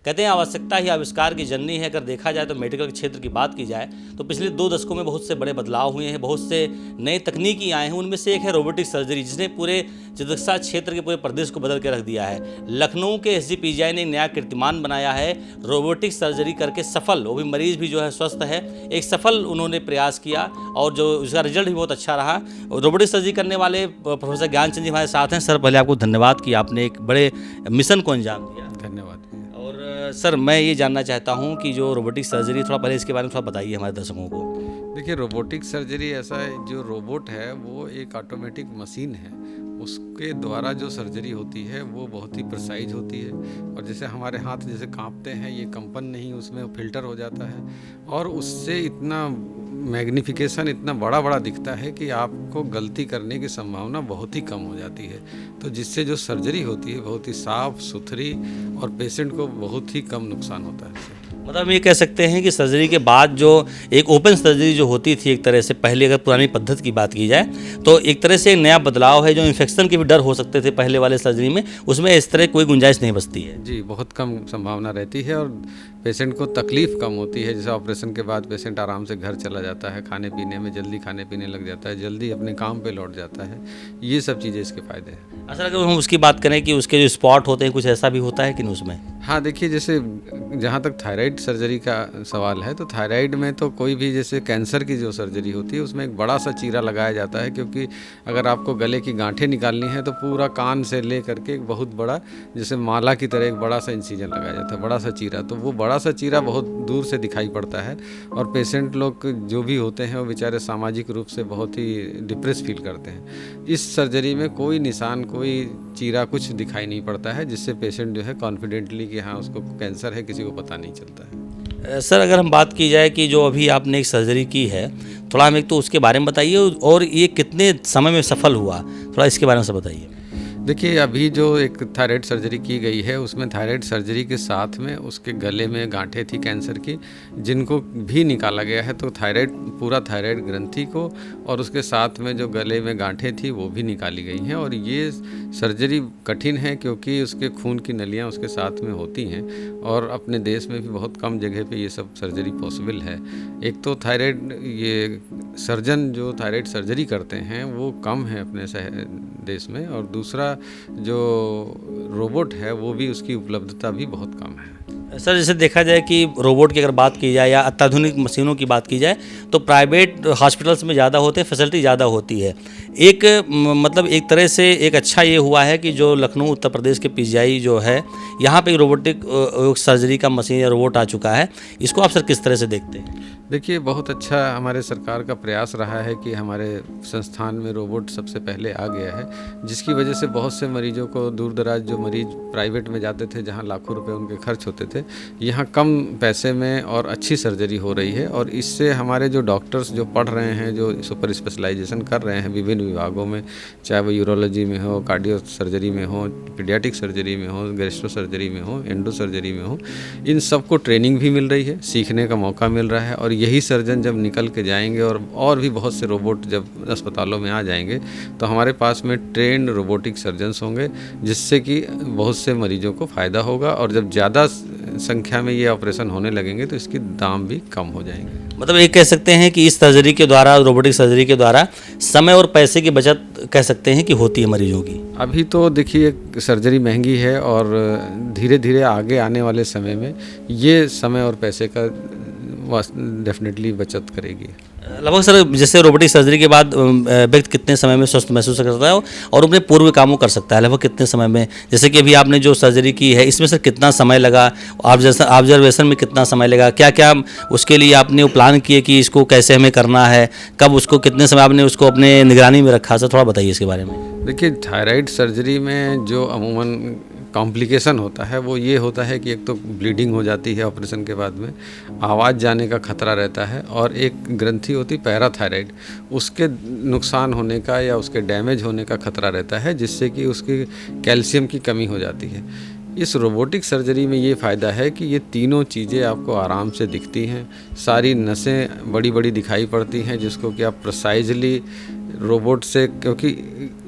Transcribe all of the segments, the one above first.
कहते हैं आवश्यकता ही आविष्कार की जननी है। अगर देखा जाए तो मेडिकल क्षेत्र की बात की जाए तो पिछले 2 दशकों में बहुत से बड़े बदलाव हुए हैं, बहुत से नए तकनीकी आए हैं। उनमें से एक है रोबोटिक सर्जरी, जिसने पूरे चिकित्सा क्षेत्र के पूरे प्रदेश को बदल के रख दिया है। लखनऊ के SGPGI ने एक नया कीर्तिमान बनाया है, रोबोटिक सर्जरी करके सफल, वो भी मरीज भी जो है स्वस्थ है, एक सफल उन्होंने प्रयास किया और जो उसका रिजल्ट भी बहुत अच्छा रहा। रोबोटिक सर्जरी करने वाले प्रोफेसर ज्ञानचंद जी हमारे साथ हैं। सर, पहले आपको धन्यवाद कि आपने एक बड़े मिशन को अंजाम दिया। धन्यवाद। और सर, मैं ये जानना चाहता हूँ कि जो रोबोटिक सर्जरी, थोड़ा पहले इसके बारे में थोड़ा बताइए हमारे दर्शकों को। देखिए, रोबोटिक सर्जरी ऐसा है, जो रोबोट है वो एक ऑटोमेटिक मशीन है, उसके द्वारा जो सर्जरी होती है वो बहुत ही प्रिसाइज होती है। और जैसे हमारे हाथ जैसे कांपते हैं, ये कंपन नहीं, उसमें फिल्टर हो जाता है और उससे इतना मैग्निफिकेशन इतना बड़ा दिखता है कि आपको गलती करने की संभावना बहुत ही कम हो जाती है। तो जिससे जो सर्जरी होती है बहुत ही साफ सुथरी और पेशेंट को बहुत ही कम नुकसान होता है। मतलब हम ये कह सकते हैं कि सर्जरी के बाद जो एक ओपन सर्जरी जो होती थी, एक तरह से पहले अगर पुरानी पद्धति की बात की जाए तो एक तरह से एक नया बदलाव है। जो इन्फेक्शन के भी डर हो सकते थे पहले वाले सर्जरी में, उसमें इस तरह कोई गुंजाइश नहीं बचती है। जी, बहुत कम संभावना रहती है और पेशेंट को तकलीफ़ कम होती है। जैसे ऑपरेशन के बाद पेशेंट आराम से घर चला जाता है, खाने पीने में जल्दी खाने पीने लग जाता है, जल्दी अपने काम पे लौट जाता है। ये सब चीज़ें इसके फ़ायदे हैं। अच्छा, अगर हम उसकी बात करें कि उसके जो स्पॉट होते हैं, कुछ ऐसा भी होता है कि नहीं उसमें? हाँ, देखिए, जैसे जहाँ तक थायराइड सर्जरी का सवाल है तो थायराइड में तो कोई भी जैसे कैंसर की जो सर्जरी होती है उसमें एक बड़ा सा चीरा लगाया जाता है, क्योंकि अगर आपको गले की गांठें निकालनी है तो पूरा कान से ले करके एक बहुत बड़ा जैसे माला की तरह एक बड़ा सा इंसिजन लगाया जाता है, बड़ा सा चीरा। तो वो बड़ा सा चीरा बहुत दूर से दिखाई पड़ता है और पेशेंट लोग जो भी होते हैं वो बेचारे सामाजिक रूप से बहुत ही डिप्रेस फील करते हैं। इस सर्जरी में कोई निशान, कोई चीरा, कुछ दिखाई नहीं पड़ता है, जिससे पेशेंट जो है कॉन्फिडेंटली कि हाँ उसको कैंसर है किसी को पता नहीं चलता है। सर, अगर हम बात की जाए कि जो अभी आपने एक सर्जरी की है, थोड़ा हमें तो उसके बारे में बताइए और ये कितने समय में सफल हुआ, थोड़ा इसके बारे में सब बताइए। देखिए, अभी जो एक थायराइड सर्जरी की गई है उसमें थायराइड सर्जरी के साथ में उसके गले में गांठें थी कैंसर की, जिनको भी निकाला गया है। तो थायराइड, पूरा थायराइड ग्रंथि को और उसके साथ में जो गले में गांठें थी वो भी निकाली गई हैं। और ये सर्जरी कठिन है क्योंकि उसके खून की नलियाँ उसके साथ में होती हैं और अपने देश में भी बहुत कम जगह पे ये सब सर्जरी पॉसिबल है। एक तो थायराइड, ये सर्जन जो थायराइड सर्जरी करते हैं वो कम है अपने देश में, और दूसरा जो रोबोट है वो भी, उसकी उपलब्धता भी बहुत कम है। सर, जैसे देखा जाए कि रोबोट की अगर बात की जाए या अत्याधुनिक मशीनों की बात की जाए तो प्राइवेट हॉस्पिटल्स में ज़्यादा होते हैं, फैसिलिटी ज़्यादा होती है। एक मतलब एक तरह से एक अच्छा ये हुआ है कि जो लखनऊ उत्तर प्रदेश के PGI जो है, यहाँ पे रोबोटिक सर्जरी का मशीन या रोबोट आ चुका है। इसको आप सर किस तरह से देखते हैं? देखिए, बहुत अच्छा हमारे सरकार का प्रयास रहा है कि हमारे संस्थान में रोबोट सबसे पहले आ गया है, जिसकी वजह से बहुत से मरीजों को, दूर दराज जो मरीज प्राइवेट में जाते थे जहां लाखों रुपए उनके खर्च होते थे, यहां कम पैसे में और अच्छी सर्जरी हो रही है। और इससे हमारे जो डॉक्टर्स जो पढ़ रहे हैं, जो सुपर स्पेशलाइजेशन कर रहे हैं विभिन्न विभागों में, चाहे वो यूरोलॉजी में हो, कार्डियो सर्जरी में हो, पीडियाट्रिक सर्जरी में हो, गैस्ट्रो सर्जरी में हो, एंडो सर्जरी में हो, इन सबको ट्रेनिंग भी मिल रही है, सीखने का मौका मिल रहा है। और यही सर्जन जब निकल के जाएंगे और भी बहुत से रोबोट जब अस्पतालों में आ जाएंगे तो हमारे पास में ट्रेंड रोबोटिक सर्जन्स होंगे, जिससे कि बहुत से मरीजों को फ़ायदा होगा। और जब ज़्यादा संख्या में ये ऑपरेशन होने लगेंगे तो इसकी दाम भी कम हो जाएंगे। मतलब ये कह सकते हैं कि इस सर्जरी के द्वारा, रोबोटिक सर्जरी के द्वारा समय और पैसे की बचत कह सकते हैं कि होती है मरीजों की। अभी तो देखिए, सर्जरी महंगी है और धीरे धीरे आगे आने वाले समय में ये समय और पैसे का डेफिनेटली बचत करेगी। लगभग सर, जैसे रोबोटिक सर्जरी के बाद व्यक्ति कितने समय में स्वस्थ महसूस करता है और अपने पूर्व कामों कर सकता है, लगभग कितने समय में? जैसे कि अभी आपने जो सर्जरी की है इसमें सर कितना समय लगा, ऑब्जर्वेशन में कितना समय लगा, क्या क्या उसके लिए आपने वो प्लान किए कि इसको कैसे हमें करना है, कब उसको, कितने समय आपने उसको अपने निगरानी में रखा? सर, थोड़ा बताइए इसके बारे में। देखिए, थायराइड सर्जरी में जो अमूमन कॉम्प्लिकेशन होता है वो ये होता है कि एक तो ब्लीडिंग हो जाती है ऑपरेशन के बाद में, आवाज़ जाने का खतरा रहता है, और एक ग्रंथि होती पैराथायराइड, उसके नुकसान होने का या उसके डैमेज होने का खतरा रहता है, जिससे कि उसकी कैल्शियम की कमी हो जाती है। इस रोबोटिक सर्जरी में ये फ़ायदा है कि ये तीनों चीज़ें आपको आराम से दिखती हैं, सारी नसें बड़ी बड़ी दिखाई पड़ती हैं, जिसको कि आप प्रिसाइजली रोबोट से, क्योंकि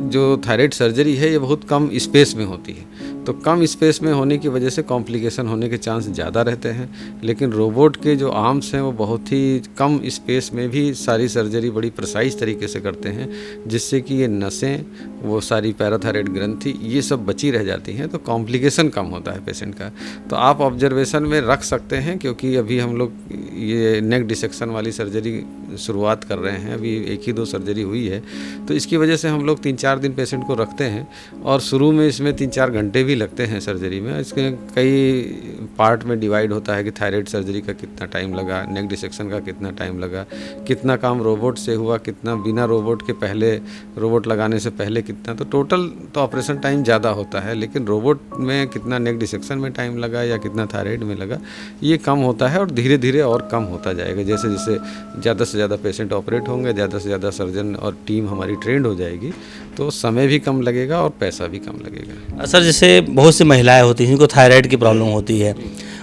जो थायराइड सर्जरी है ये बहुत कम स्पेस में होती है, तो कम स्पेस में होने की वजह से कॉम्प्लिकेशन होने के चांस ज़्यादा रहते हैं। लेकिन रोबोट के जो आर्म्स हैं वो बहुत ही कम स्पेस में भी सारी सर्जरी बड़ी प्रिसाइज तरीके से करते हैं, जिससे कि ये नसें, वो सारी पैराथायरॉइड ग्रंथि, ये सब बची रह जाती हैं, तो कॉम्प्लिकेशन कम होता है पेशेंट का। तो आप ऑब्जर्वेशन में रख सकते हैं, क्योंकि अभी हम लोग ये नेक डिसेक्शन वाली सर्जरी शुरुआत कर रहे हैं, अभी 1 ही 2 सर्जरी हुई है, तो इसकी वजह से हम लोग 3-4 दिन पेशेंट को रखते हैं और शुरू में इसमें 3-4 घंटे भी लगते हैं सर्जरी में। इसके कई पार्ट में डिवाइड होता है कि थायराइड सर्जरी का कितना टाइम लगा, नेक डिसेक्शन का कितना टाइम लगा, कितना काम रोबोट से हुआ, कितना बिना रोबोट के पहले, रोबोट लगाने से पहले कितना। तो टोटल तो ऑपरेशन टाइम ज़्यादा होता है, लेकिन रोबोट में कितना नेक डिसेक्शन में टाइम लगा या कितना थायराइड में लगा, ये कम होता है और धीरे धीरे और कम होता जाएगा। जैसे जैसे ज़्यादा से ज़्यादा पेशेंट ऑपरेट होंगे, ज़्यादा से ज़्यादा सर्जन और टीम हमारी ट्रेंड हो जाएगी, तो समय भी कम लगेगा और पैसा भी कम लगेगा। सर, जैसे बहुत सी महिलाएं होती हैं जिनको थायराइड की प्रॉब्लम होती है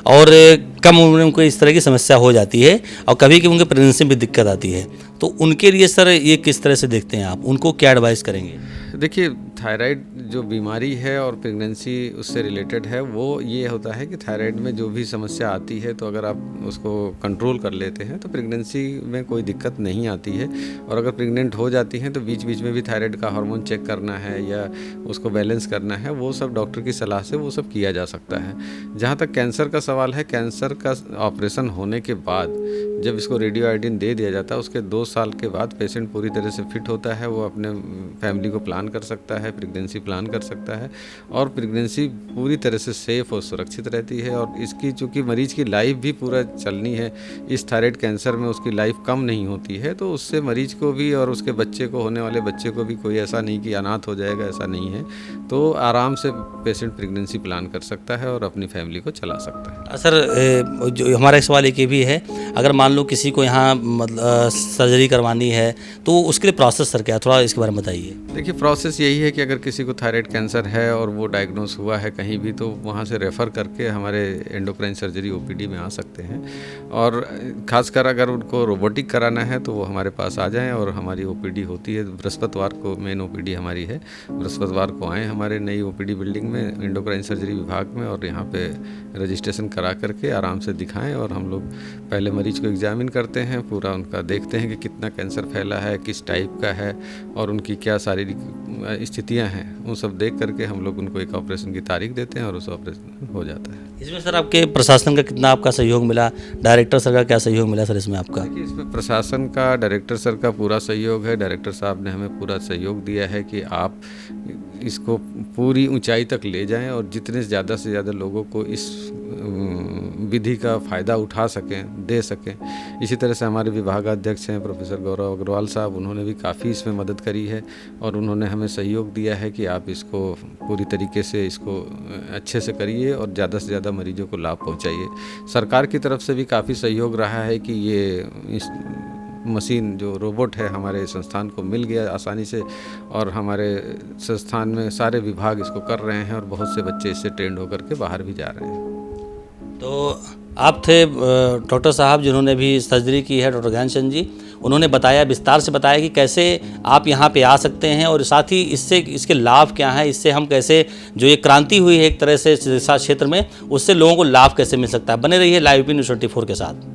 और कम उम्र में उनको इस तरह की समस्या हो जाती है और कभी कभी उनके प्रेगनेंसी में भी दिक्कत आती है, तो उनके लिए सर ये किस तरह से देखते हैं आप, उनको क्या एडवाइस करेंगे? देखिए, थायराइड जो बीमारी है और प्रेगनेंसी उससे रिलेटेड है, वो ये होता है कि थायराइड में जो भी समस्या आती है, तो अगर आप उसको कंट्रोल कर लेते हैं तो प्रेगनेंसी में कोई दिक्कत नहीं आती है। और अगर प्रेग्नेंट हो जाती हैं तो बीच बीच में भी थायराइड का हार्मोन चेक करना है या उसको बैलेंस करना है, वो सब डॉक्टर की सलाह से वो सब किया जा सकता है। जहाँ तक कैंसर का सवाल है, कैंसर का ऑपरेशन होने के बाद जब इसको रेडियो आयोडीन दे दिया जाता है, उसके 2 साल के बाद पेशेंट पूरी तरह से फिट होता है, वो अपने फैमिली को प्लान कर सकता है, प्रेगनेंसी प्लान कर सकता है और प्रेगनेंसी पूरी तरह से सेफ और सुरक्षित रहती है। और इसकी चूँकि मरीज की लाइफ भी पूरा चलनी है, इस थायराइड कैंसर में उसकी लाइफ कम नहीं होती है, तो उससे मरीज को भी और उसके बच्चे को, होने वाले बच्चे को भी कोई ऐसा नहीं कि अनाथ हो जाएगा, ऐसा नहीं है। तो आराम से पेशेंट प्रेगनेंसी प्लान कर सकता है और अपनी फैमिली को चला सकता है। सर, जो हमारा एक सवाल एक ये भी है, अगर मान लो किसी को यहाँ मतलब सर्जरी करवानी है तो उसके लिए प्रोसेस सर क्या, थोड़ा इसके बारे में बताइए। देखिए, प्रोसेस यही है कि अगर किसी को थायराइड कैंसर है और वो डायग्नोस हुआ है कहीं भी, तो वहाँ से रेफ़र करके हमारे एंडोक्राइन सर्जरी ओपीडी में आ सकते हैं। और ख़ासकर अगर उनको रोबोटिक कराना है तो वो हमारे पास आ जाएं और हमारी ओपीडी होती है। बृहस्पतिवार को मेन ओपीडी हमारी है, बृहस्पतिवार को आएँ हमारे नई ओपीडी बिल्डिंग में, एंडोक्राइन सर्जरी विभाग में, और यहाँ पे रजिस्ट्रेशन करा करके आराम से दिखाएं। और हम लोग पहले मरीज को एग्जामिन करते हैं, पूरा उनका देखते हैं कि कितना कैंसर फैला है, किस टाइप का है और उनकी क्या शारीरिक स्थितियां हैं, वो सब देख करके हम लोग उनको एक ऑपरेशन की तारीख देते हैं और उस ऑपरेशन हो जाता है। इसमें सर आपके प्रशासन का कितना आपका सहयोग मिला, डायरेक्टर सर का क्या सहयोग मिला सर इसमें आपका? देखिए, इसमें प्रशासन का, डायरेक्टर सर का पूरा सहयोग है। डायरेक्टर साहब ने हमें पूरा सहयोग दिया है कि आप इसको पूरी ऊंचाई तक ले जाएं और जितने ज़्यादा से ज़्यादा लोगों को इस विधि का फ़ायदा उठा सकें, दे सकें। इसी तरह से हमारे विभागाध्यक्ष हैं प्रोफेसर गौरव अग्रवाल साहब, उन्होंने भी काफ़ी इसमें मदद करी है और उन्होंने हमें सहयोग दिया है कि आप इसको पूरी तरीके से इसको अच्छे से करिए और ज़्यादा से ज़्यादा मरीजों को लाभ पहुँचाइए। सरकार की तरफ से भी काफ़ी सहयोग रहा है कि ये इस मशीन जो रोबोट है हमारे संस्थान को मिल गया आसानी से, और हमारे संस्थान में सारे विभाग इसको कर रहे हैं और बहुत से बच्चे इससे ट्रेंड होकर के बाहर भी जा रहे हैं। तो आप थे डॉक्टर साहब जिन्होंने भी सर्जरी की है, डॉक्टर ज्ञानचंद जी, उन्होंने बताया, विस्तार से बताया कि कैसे आप यहाँ पे आ सकते हैं और साथ ही इससे इसके लाभ क्या हैं, इससे हम कैसे, जो ये क्रांति हुई है एक तरह से चिकित्सा क्षेत्र में, उससे लोगों को लाभ कैसे मिल सकता है। बने रहिए लाइव न्यूज़ 24 के साथ।